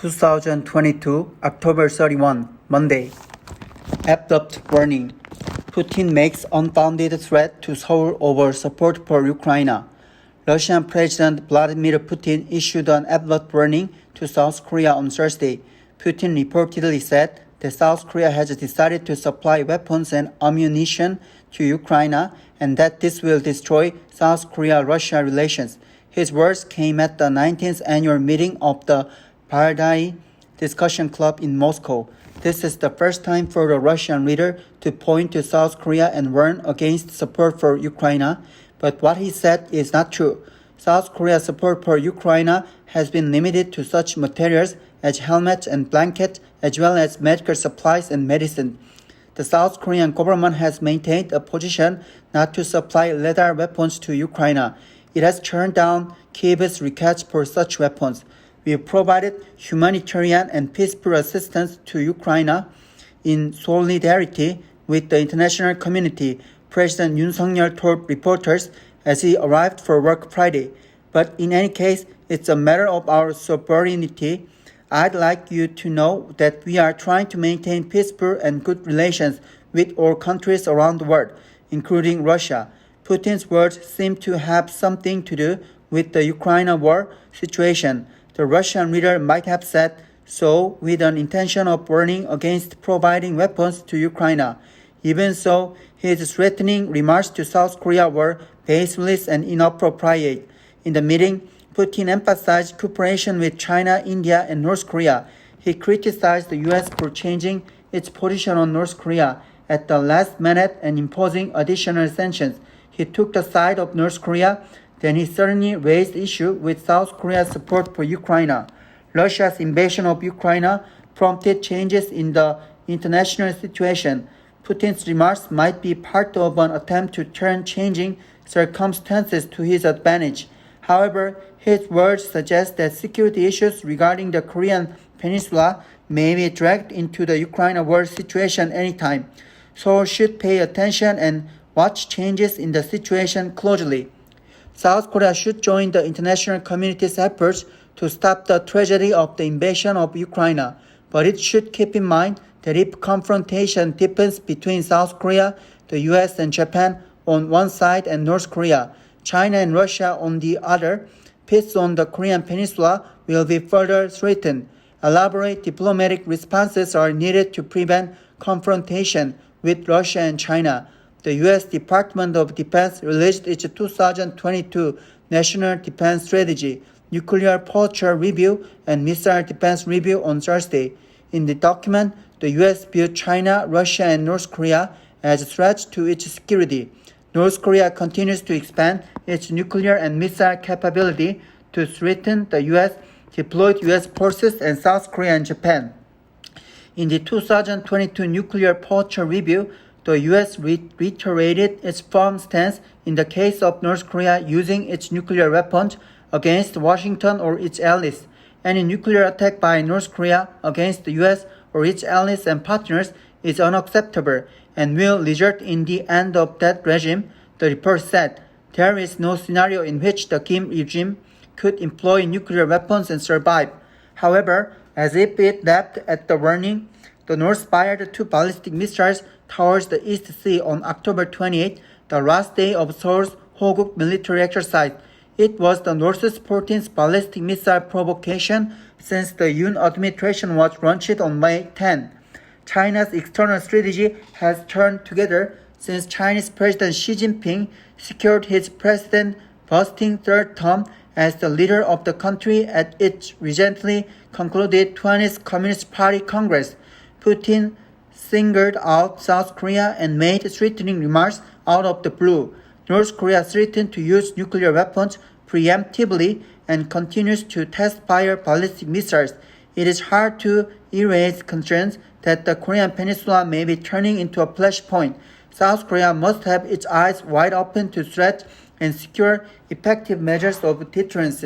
2022, October 31, Monday. Abrupt warning. Putin makes unfounded threat to Seoul over support for Ukraine. Russian President Vladimir Putin issued an abrupt warning to South Korea on Thursday. Putin reportedly said that South Korea has decided to supply weapons and ammunition to Ukraine and that this will destroy South Korea-Russia relations. His words came at the 19th annual meeting of the Paradise Discussion Club in Moscow. This is the first time for the Russian leader to point to South Korea and warn against support for Ukraine, but what he said is not true. South Korea's support for Ukraine has been limited to such materials as helmets and blankets, as well as medical supplies and medicine. The South Korean government has maintained a position not to supply lethal weapons to Ukraine. It has turned down Kiev's request for such weapons. We provided humanitarian and peaceful assistance to Ukraine in solidarity with the international community, President Yoon Suk-yeol told reporters as he arrived for work Friday. But in any case, it's a matter of our sovereignty. I'd like you to know that we are trying to maintain peaceful and good relations with all countries around the world, including Russia. Putin's words seem to have something to do with the Ukraine war situation. The Russian leader might have said so with an intention of warning against providing weapons to Ukraine. Even so, his threatening remarks to South Korea were baseless and inappropriate. In the meeting, Putin emphasized cooperation with China, India, and North Korea. He criticized the U.S. for changing its position on North Korea at the last minute and imposing additional sanctions. He took the side of North Korea, then he suddenly raised the issue with South Korea's support for Ukraine. Russia's invasion of Ukraine prompted changes in the international situation. Putin's remarks might be part of an attempt to turn changing circumstances to his advantage. However, his words suggest that security issues regarding the Korean peninsula may be dragged into the Ukraine war situation anytime. Seoul should pay attention and watch changes in the situation closely. South Korea should join the international community's efforts to stop the tragedy of the invasion of Ukraine, but it should keep in mind that if confrontation deepens between South Korea, the US and Japan on one side and North Korea, China and Russia on the other, peace on the Korean peninsula will be further threatened. Elaborate diplomatic responses are needed to prevent confrontation with Russia and China. The U.S. Department of Defense released its 2022 National Defense Strategy, Nuclear Posture Review, and Missile Defense Review on Thursday. In the document, the U.S. viewed China, Russia, and North Korea as threats to its security. North Korea continues to expand its nuclear and missile capability to threaten the U.S., deployed U.S. forces, and South Korea and Japan. In the 2022 Nuclear Posture Review, the U.S. reiterated its firm stance in the case of North Korea using its nuclear weapons against Washington or its allies. Any nuclear attack by North Korea against the U.S. or its allies and partners is unacceptable and will result in the end of that regime, the report said. There is no scenario in which the Kim regime could employ nuclear weapons and survive. However, as if it leapt at the warning, the North fired 2 ballistic missiles towards the East Sea on October 28, the last day of Seoul's Hoguk military exercise. It was the North's 14th ballistic missile provocation since the Yoon administration was launched on May 10. China's external strategy has turned together since Chinese President Xi Jinping secured his president-busting third term as the leader of the country at its recently concluded 20th Communist Party Congress. Putin singled out South Korea and made threatening remarks out of the blue. North Korea threatened to use nuclear weapons preemptively and continues to test-fire ballistic missiles. It is hard to erase concerns that the Korean peninsula may be turning into a flashpoint. South Korea must have its eyes wide open to threats and secure effective measures of deterrence.